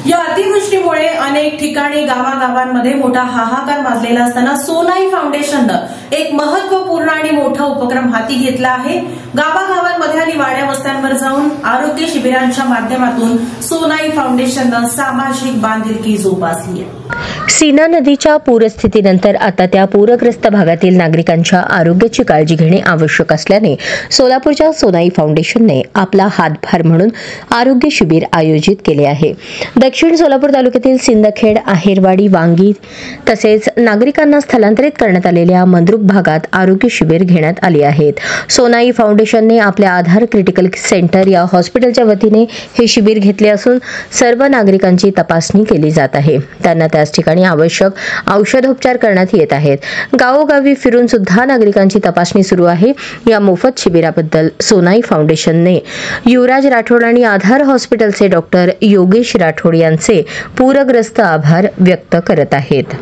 या अतिवृष्टीमुळे अनेक ठिकाणी गावागावांमध्ये मोठा हाहाकार माजलेला असताना सोनाई फाउंडेशननं एक महत्वपूर्ण आणि मोठा उपक्रम हाती घेतला आहे। गावागावांमध्ये आणि वाड्या वस्त्यांवर जाऊन आरोग्य शिबिरांच्या माध्यमातून सोनाई फाउंडेशननं सामाजिक बांधिलकी जोपासली आहे। सीना नदीच्या पूरस्थितीनंतर आता त्या पूरग्रस्त भागातील नागरिकांच्या आरोग्याची काळजी घेणे आवश्यक असल्याने सोलापूरच्या सोनाई फाउंडेशनने आपला हातभार म्हणून आरोग्य शिबिर आयोजित केले आहे। दक्षिण सोलापूर तालुक्यातील सिंदखेड, आहेरवाडी, वांगी तसेच नागरिकांना स्थलांतरित करण्यात आलेल्या मंद्रुप भागात आरोग्य शिबिर घेण्यात आली आहेत। सोनाई फाउंडेशनने आपल्या आधार क्रिटिकल सेंटर या हॉस्पिटलच्या वतीने हे शिबिर घेतले असून सर्व नागरिकांची तपासणी केली जात आहे। त्यांना त्याच ठिकाणी आवश्यक औषधोपचार करण्यात येत आहेत। गावोगावी फिरून सुद्धा नागरिकांची तपासणी सुरू आहे। या मोफत शिबिराबद्दल सोनाई फाउंडेशनने युवराज राठोड आणि आधार हॉस्पिटलचे डॉक्टर योगेश राठोड यांचे पूरग्रस्त आभार व्यक्त करत आहेत।